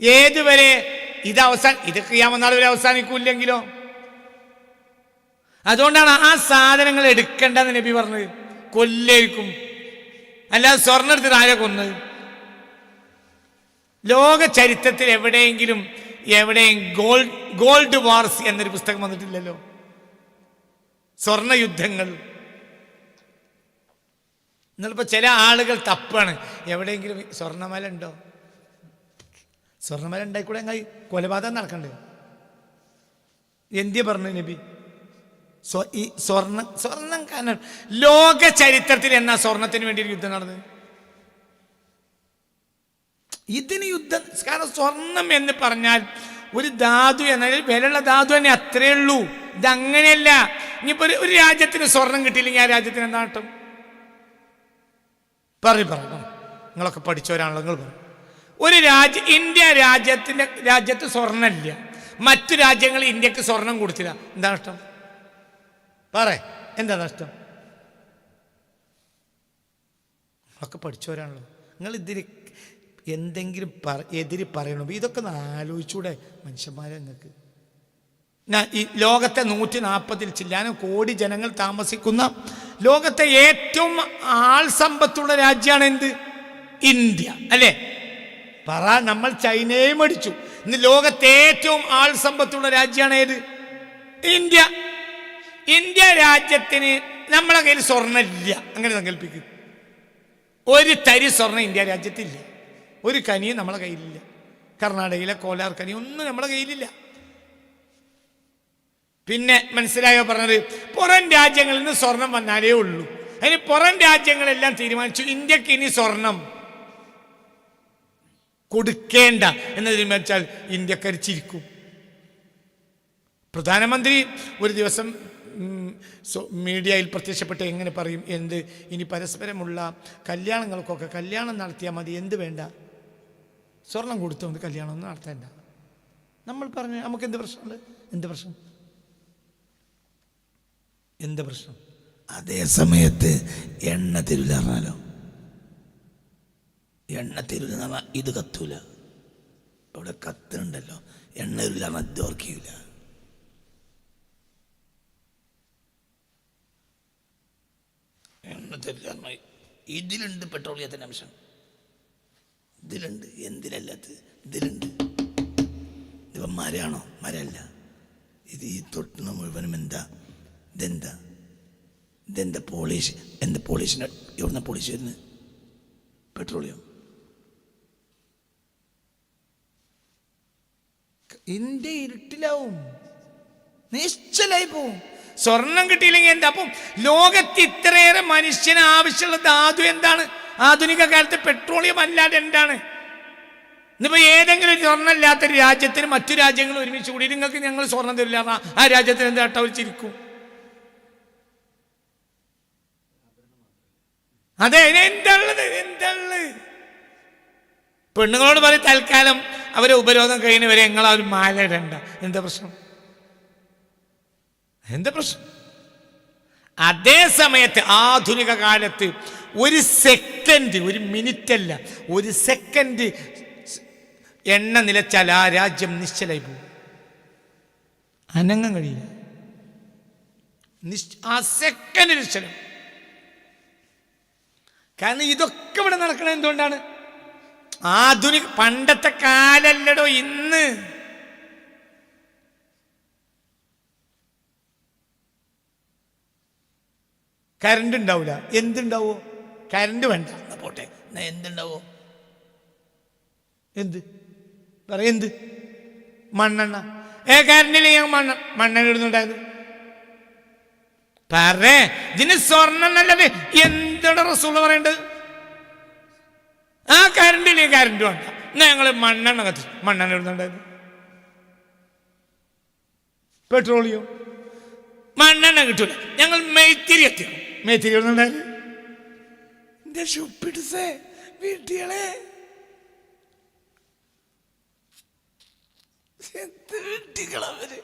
ഏതുവരെ? ഇത് ഖിയാമത്ത് നാൾ വരെ അവസാനിക്കൂല്ലെങ്കിലോ? അതുകൊണ്ടാണ് ആ സാധനങ്ങൾ എടുക്കേണ്ടെന്ന് നബി പറഞ്ഞത്. കൊല്ലേക്കും, അല്ലാതെ സ്വർണ്ണം എടുത്തിട്ട് ആരെ കൊന്നത്? ലോക ചരിത്രത്തിൽ എവിടെയും ഗോൾഡ് വാർസ് എന്നൊരു പുസ്തകം വന്നിട്ടില്ലല്ലോ. സ്വർണ്ണ യുദ്ധങ്ങൾ. എന്നിട്ടിപ്പോൾ ചില ആളുകൾ തപ്പാണ്, എവിടെയെങ്കിലും സ്വർണ്ണമല ഉണ്ടോ? സ്വർണ്ണമല ഉണ്ടായിക്കൂടെ? കൊലപാതകം നടക്കണ്ടേ? എന്തിയാ പറഞ്ഞു നബി? ഈ സ്വർണം കാരണം ലോക ചരിത്രത്തിൽ എന്നാ സ്വർണത്തിന് വേണ്ടി ഒരു യുദ്ധം നടന്നത്? ഇതിന് യുദ്ധം. കാരണം സ്വർണം എന്ന് പറഞ്ഞാൽ ഒരു ധാതു എന്നാൽ വിലയുള്ള ധാതു തന്നെ, അത്രേ ഉള്ളൂ. ഇതങ്ങനെയല്ല. ഇനിയിപ്പോ ഒരു രാജ്യത്തിന് സ്വർണം കിട്ടിയില്ലെങ്കിൽ ആ രാജ്യത്തിന് എന്താ നട്ടം? പറയണം, നിങ്ങളൊക്കെ പഠിച്ചവരാണല്ലോ, നിങ്ങൾ പറയും. ഒരു ഇന്ത്യ രാജ്യത്ത് സ്വർണ്ണമില്ല, മറ്റു രാജ്യങ്ങൾ ഇന്ത്യക്ക് സ്വർണം കൊടുത്തില്ല, എന്താ നഷ്ടം? എന്താ നഷ്ടം? ഒക്കെ പഠിച്ചവരാണല്ലോ. നിങ്ങൾ ഇതിന് എന്തെങ്കിലും എതിര് പറയണം. ഇതൊക്കെ ഒന്ന് ആലോചിച്ചൂടെ മനുഷ്യന്മാരെ? നിങ്ങൾക്ക് ഈ ലോകത്തെ 140 ചില്ലാനും കോടി ജനങ്ങൾ താമസിക്കുന്ന ലോകത്തെ ഏറ്റവും ആൾ സമ്പത്തുള്ള രാജ്യമാണ് എന്ത്? ഇന്ത്യ, അല്ലേ? നമ്മൾ ചൈനയെ മേടിച്ചു. ഇന്ന് ലോകത്തെ ഏറ്റവും ആൾ സമ്പത്തുള്ള രാജ്യമാണ് ഏത്? ഇന്ത്യ. ഇന്ത്യ രാജ്യത്തിന് നമ്മളെ കയ്യിൽ സ്വർണ്ണമില്ല, അങ്ങനെ സങ്കല്പിക്കും. ഒരു തരി സ്വർണ്ണം ഇന്ത്യ രാജ്യത്തില്ല. ഒരു കനിയും നമ്മളെ കയ്യിലില്ല. കർണാടകയിലെ കോലാർ കനി ഒന്നും നമ്മളെ കയ്യിലില്ല. പിന്നെ മനസ്സിലായോ പറഞ്ഞത്? പുറം രാജ്യങ്ങളിൽ നിന്ന് സ്വർണം വന്നാലേ ഉള്ളൂ. അതിന് പുറം രാജ്യങ്ങളെല്ലാം തീരുമാനിച്ചു ഇന്ത്യക്ക് ഇനി സ്വർണം കൊടുക്കേണ്ട എന്ന് തീരുമാനിച്ചാൽ ഇന്ത്യക്കാർ ചിരിക്കും. പ്രധാനമന്ത്രി ഒരു ദിവസം മീഡിയയിൽ പ്രത്യക്ഷപ്പെട്ട് എങ്ങനെ പറയും? ഇനി പരസ്പരമുള്ള കല്യാണങ്ങൾക്കൊക്കെ കല്യാണം നടത്തിയാൽ മതി, എന്ത് വേണ്ട? സ്വർണം കൊടുത്തുകൊണ്ട് കല്യാണം ഒന്നും നടത്തേണ്ട. നമ്മൾ പറഞ്ഞു നമുക്ക് എന്ത് പ്രശ്നമുണ്ട്? എന്ത് പ്രശ്നം? അതേ സമയത്ത് എണ്ണ തരൂല പറഞ്ഞാലോ? എണ്ണ തരൂല എന്ന് പറഞ്ഞാൽ ഇത് കത്തൂല. ഇവിടെ കത്തുന്നുണ്ടല്ലോ, എണ്ണ തരൂല അത് ഓർക്കില്ല. എണ്ണ തരൂല, ഇതിലുണ്ട് പെട്രോളിയത്തിൻ്റെ അംശം, ഇതിലുണ്ട്. എന്തിനല്ലാത്ത ഇതിലുണ്ട്. ഇതിപ്പം മരമാണോ? മരമല്ല. ഇത് ഈ തൊട്ടുന്ന മുഴുവനും ഇതെന്താ പോളിഷ്? എന്താ പോളിഷിന്? എവിടുന്ന പോളിഷ് വരുന്നത്? പെട്രോളിയം. ഇന്ത്യ ഇരുട്ടിലാവും, നിശ്ചലായി പോവും. സ്വർണം കിട്ടിയില്ലെങ്കിൽ എന്താ? അപ്പം ലോകത്ത് ഇത്രയേറെ മനുഷ്യന് ആവശ്യമുള്ള ധാതു എന്താണ്? ആധുനിക കാലത്ത് പെട്രോളിയം അല്ലാതെ എന്താണ്? ഇന്നിപ്പോ ഏതെങ്കിലും സ്വർണ്ണം ഇല്ലാത്തൊരു രാജ്യത്തിന് മറ്റു രാജ്യങ്ങൾ ഒരുമിച്ച് കൂടി നിങ്ങൾക്ക് ഞങ്ങൾ സ്വർണം തരില്ല, ആ രാജ്യത്തിന് എന്താ അവർ ചിരിക്കും. അതെ, എന്താണുള്ളത്? പെണ്ണുങ്ങളോട് പറയും തൽക്കാലം അവരെ ഉപരോധം കഴിയുന്നവരെ ഞങ്ങൾ അവർ മാല ഇടണ്ട. എന്താ പ്രശ്നം? അതേ സമയത്ത് ആധുനിക കാലത്ത് ഒരു സെക്കൻഡ്, ഒരു മിനിറ്റ് അല്ല, ഒരു സെക്കൻഡ് എണ്ണ നിലച്ചാൽ ആ രാജ്യം നിശ്ചലായി പോകും, അനങ്ങാൻ കഴിയില്ല. ആ സെക്കൻഡ് നിശ്ചലം. കാരണം ഇതൊക്കെ ഇവിടെ നടക്കണത് എന്തുകൊണ്ടാണ്? ആധുനിക പണ്ടത്തെ കാലല്ലടോ ഇന്ന്. കറണ്ട് ഉണ്ടാവില്ല. എന്തുണ്ടാവോ? കറണ്ട് വേണ്ട, പോട്ടെ. എന്തുണ്ടാവോ? എന്ത്? മണ്ണെണ്ണ. കറണ്ടിൽ ഞാൻ മണ്ണെണ്ണ ഇടുന്നുണ്ടായത്. ഇതിന് സ്വർണ്ണം നല്ലത്. എന്താണ് റസൂൽ പറയേണ്ടത്? ആ കറണ്ടില്ലേ, കറണ്ട് വേണ്ട, എന്നാ ഞങ്ങൾ മണ്ണെണ്ണ ഇടുന്നുണ്ടായത്. പെട്രോളിയം മണ്ണെണ്ണ കിട്ടൂല, ഞങ്ങൾ മെയ്ത്തിരി എത്തിക്കും. മെയ്ത്തിരി ഇടുന്നുണ്ടായത്. എന്റെ ഷുപ്പിട്സേ വീട്ടികളെ, വീട്ടികളവര്.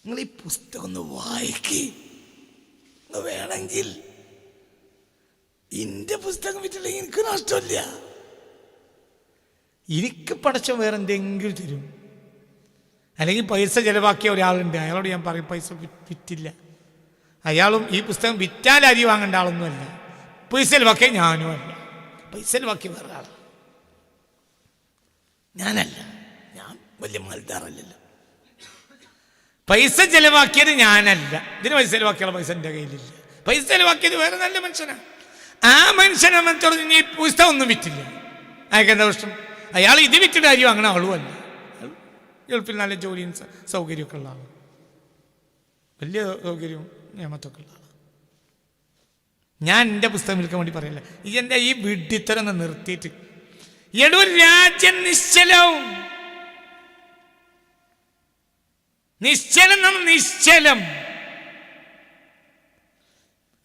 നിങ്ങൾ ഈ പുസ്തകം ഒന്ന് വായിക്ക്. വേണമെങ്കിൽ ഇന്റെ പുസ്തകം വിറ്റില്ലെങ്കിൽ എനിക്ക് നഷ്ടമില്ല. എനിക്ക് പടച്ചവൻ വേറെ എന്തെങ്കിലും തരും. അല്ലെങ്കിൽ പൈസ ചിലവാക്കിയ ഒരാളുണ്ട്, അയാളോട് ഞാൻ പറയും പൈസ വിറ്റില്ല. അയാളും ഈ പുസ്തകം വിറ്റാൽ അരി വാങ്ങേണ്ട ആളൊന്നുമല്ല, പൈസ ചിലവാക്കിയ ഞാനും അല്ല, പൈസ ചിലവാക്കിയ വേറെ ആളാണ്, ഞാനല്ല. ഞാൻ വലിയ മൽദാറല്ലല്ലോ. പൈസ ചെലവാക്കിയത് ഞാനല്ല, ഇതിന് പൈസ ചെലവാക്കിയുള്ള പൈസ എൻ്റെ കയ്യിലില്ല. പൈസ ചെലവാക്കിയത് വേറെ നല്ല മനുഷ്യനാണ്. ആ മനുഷ്യനെ പറഞ്ഞ് നീ പുസ്തകം ഒന്നും വിറ്റില്ല, അയാൾക്ക് എന്താ പ്രശ്നം? അയാൾ ഇത് വിറ്റിട്ട് അരി വാങ്ങണ ആളും അല്ല, ഗൾഫിൽ നല്ല ജോലിയും സൗകര്യമൊക്കെ ഉള്ള ആളാണ്, വലിയ സൗകര്യവും നിയമത്തൊക്കെ ഉള്ള ആളാണ്. ഞാൻ എൻ്റെ പുസ്തകം വിൽക്കാൻ വേണ്ടി പറയല്ല. എൻ്റെ ഈ വിഡ്ഢിത്തരം ഒന്ന് നിർത്തിയിട്ട് എടോ രാജ്യം നിശ്ചലവും, നിശ്ചലം നിശ്ചലം.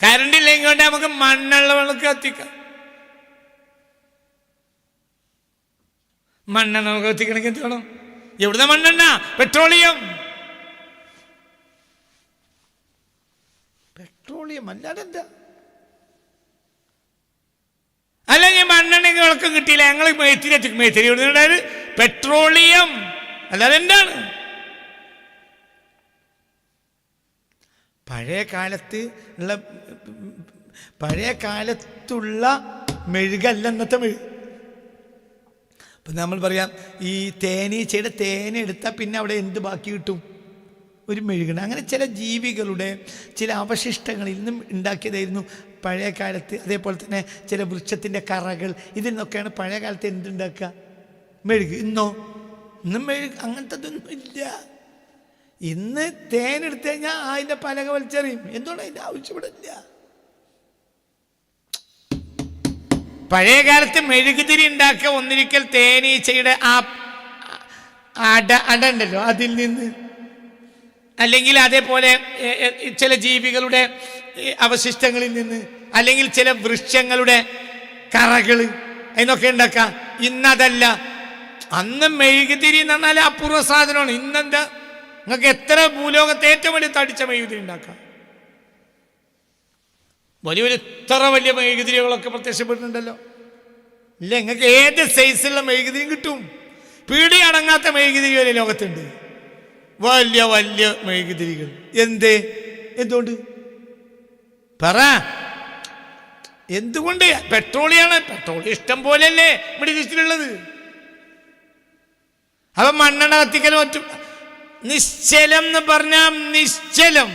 കറണ്ട് ഇല്ലെങ്കിൽ കൊണ്ട് നമുക്ക് മണ്ണുള്ള വിളക്ക് കത്തിക്കാം. മണ്ണെണ്ണ നമുക്ക് കത്തിക്കണമെങ്കിൽ എന്ത് വേണം? എവിടുന്ന മണ്ണെണ്ണ? പെട്രോളിയം. പെട്രോളിയം അല്ലാതെ എന്താ? അല്ല, ഞാൻ മണ്ണെണ്ണയ്ക്ക് വിളക്കം കിട്ടിയില്ല, ഞങ്ങൾ മേത്തിരി മേത്തിരി എവിടുന്നുണ്ടായത്? പെട്രോളിയം അല്ലാതെ എന്താണ്? പഴയ കാലത്തുള്ള മെഴുകല്ല ഇന്നത്തെ മെഴുക്. അപ്പം നമ്മൾ പറയാം, ഈ തേനീച്ചയുടെ തേനെടുത്താൽ പിന്നെ അവിടെ എന്ത് ബാക്കി കിട്ടും? ഒരു മെഴുകണം. അങ്ങനെ ചില ജീവികളുടെ ചില അവശിഷ്ടങ്ങളിൽ നിന്നും ഉണ്ടാക്കിയതായിരുന്നു പഴയ കാലത്ത്. അതേപോലെ തന്നെ ചില വൃക്ഷത്തിൻ്റെ കറകൾ, ഇതിൽ നിന്നൊക്കെയാണ് പഴയ കാലത്ത് എന്തുണ്ടാക്കുക? മെഴുക്. ഇന്നും മെഴുക് അങ്ങനത്തതൊന്നും ഇല്ല. ഇന്ന് തേനെടുത്തു കഴിഞ്ഞാൽ അതിൻ്റെ പലക വലിച്ചെറിയും. എന്തുകൊണ്ട്? അതിൻ്റെ ആവശ്യപ്പെടില്ല. പഴയ കാലത്ത് മെഴുകുതിരി ഉണ്ടാക്കുക ഒന്നിരിക്കൽ തേനീച്ചയുടെ ആ അട ഉണ്ടല്ലോ, അതിൽ നിന്ന്, അല്ലെങ്കിൽ അതേപോലെ ചില ജീവികളുടെ അവശിഷ്ടങ്ങളിൽ നിന്ന്, അല്ലെങ്കിൽ ചില വൃക്ഷങ്ങളുടെ കറകൾ, അതിനൊക്കെ ഉണ്ടാക്കാം. ഇന്നതല്ല. അന്ന് മെഴുകുതിരി എന്ന് പറഞ്ഞാൽ അപൂർവ സാധനമാണ്. ഇന്നെന്താ? നിങ്ങൾക്ക് എത്ര ഭൂലോകത്തെ ഏറ്റവും വലിയ തടിച്ച മെഴുകുതിരി ഉണ്ടാക്കാം. ഇത്ര വലിയ മെഴുകുതിരികളൊക്കെ പ്രത്യക്ഷപ്പെടുന്നുണ്ടല്ലോ. ഇല്ല, നിങ്ങൾക്ക് ഏത് സൈസിലുള്ള മെഴുകുതിരിയും കിട്ടും. പീടി അടങ്ങാത്ത മെഴുകുതിരി വരെ ലോകത്തുണ്ട്. വലിയ വലിയ മെഴുകുതിരികൾ. എന്തുകൊണ്ട്? പറ. എന്തുകൊണ്ട്? പെട്രോളിയാണ്. പെട്രോളിയം ഇഷ്ടം പോലെയല്ലേ മിഡിൽ ഈസ്റ്റിലുള്ളത്. അപ്പൊ മണ്ണെണ്ണ കത്തിക്കലും മറ്റും. നിശ്ചലം എന്ന് പറഞ്ഞാൽ നിശ്ചലം,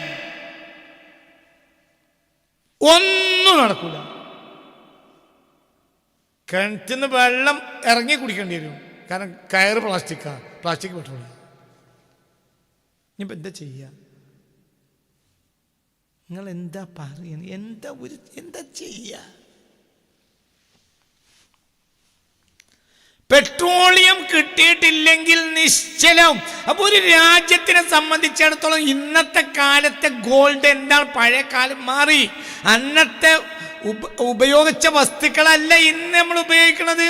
ഒന്നും നടക്കൂല. കിണറ്റിന്ന് വെള്ളം ഇറങ്ങി കുടിക്കേണ്ടി വരും, കാരണം കയറ് പ്ലാസ്റ്റിക് പെട്രോളിയം. ഇനിയിപ്പോൾ എന്താ ചെയ്യുക? നിങ്ങൾ എന്താ പറയുന്നത്? എന്താ ചെയ്യുക? പെട്രോളിയം കിട്ടിയിട്ടില്ലെങ്കിൽ നിശ്ചലം. അപ്പോൾ ഒരു രാജ്യത്തിനെ സംബന്ധിച്ചിടത്തോളം ഇന്നത്തെ കാലത്തെ ഗോൾഡ് എന്താണ്? പഴയ കാലം മാറി. അന്നത്തെ ഉപയോഗിച്ച വസ്തുക്കളല്ല ഇന്ന് നമ്മൾ ഉപയോഗിക്കുന്നത്.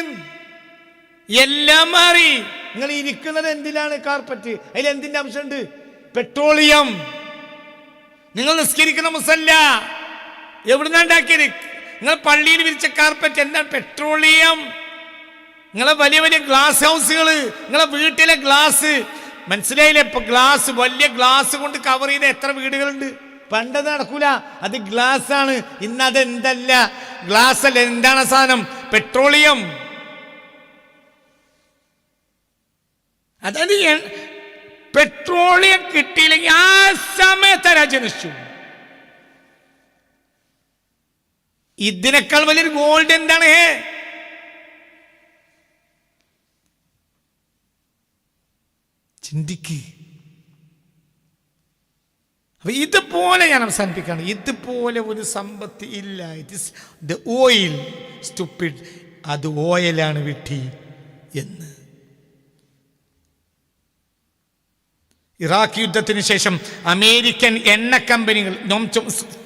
എല്ലാം മാറി. നിങ്ങൾ ഇരിക്കുന്നത് എന്തിലാണ്? കാർപ്പറ്റ്. അതിൽ എന്തിൻ്റെ അംശമുണ്ട്? പെട്രോളിയം. നിങ്ങൾ നിസ്കരിക്കുന്ന മുസല്ല എവിടുന്നാ ഉണ്ടാക്കിയത്? നിങ്ങൾ പള്ളിയിൽ വിരിച്ച കാർപ്പറ്റ് എന്താണ്? പെട്രോളിയം. നിങ്ങളെ വലിയ വലിയ ഗ്ലാസ് ഹൗസുകൾ, നിങ്ങളെ വീട്ടിലെ ഗ്ലാസ്, മനസ്സിലായില്ലേ? ഇപ്പൊ ഗ്ലാസ്, വലിയ ഗ്ലാസ് കൊണ്ട് കവർ ചെയ്ത എത്ര വീടുകളുണ്ട്. പണ്ടത് നടക്കൂല, അത് ഗ്ലാസ് ആണ്. ഇന്ന് അതെന്തല്ല, ഗ്ലാസ് അല്ല. എന്താണ് സാധനം? പെട്രോളിയം. അതായത് പെട്രോളിയം കിട്ടിയില്ലെങ്കിൽ ആ സമയത്ത് രാജ്യം നശിച്ചു. ഇതിനേക്കാൾ വലിയൊരു ഗോൾഡ് എന്താണ്? ചിന്തിക്ക്. അപ്പൊ ഇതുപോലെ ഞാൻ അവസാനിപ്പിക്കുകയാണ്. ഇതുപോലെ ഒരു സമ്പത്ത് ഇല്ല. It is the oil stupid. അത് ഓയിലാണ് വിട്ടി എന്ന്. ഇറാഖ് യുദ്ധത്തിന് ശേഷം അമേരിക്കൻ എണ്ണ കമ്പനികൾ,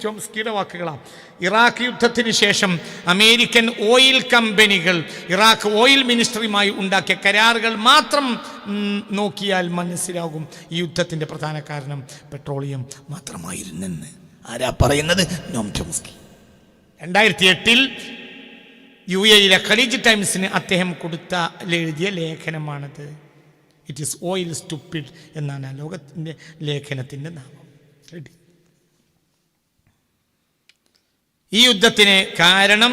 ചോംസ്കിയുടെ വാക്കുകളാണ്, ഇറാഖ് യുദ്ധത്തിന് ശേഷം അമേരിക്കൻ ഓയിൽ കമ്പനികൾ ഇറാഖ് ഓയിൽ മിനിസ്ട്രിയുമായി ഉണ്ടാക്കിയ കരാറുകൾ മാത്രം നോക്കിയാൽ മനസ്സിലാകും ഈ യുദ്ധത്തിൻ്റെ പ്രധാന കാരണം പെട്രോളിയം മാത്രമായിരുന്നെന്ന്. ആരാ പറയുന്നത്? Noam Chomsky. 2008 UAE ഖലീജ് ടൈംസിന് അദ്ദേഹം എഴുതിയ ലേഖനമാണത്. ഇറ്റ് ഈസ് ഓയിൽ സ്റ്റുപ്പിഡ് എന്നാണ് ആ ലോകത്തിൻ്റെ ലേഖനത്തിൻ്റെ നാമം. ഈ യുദ്ധത്തിന് കാരണം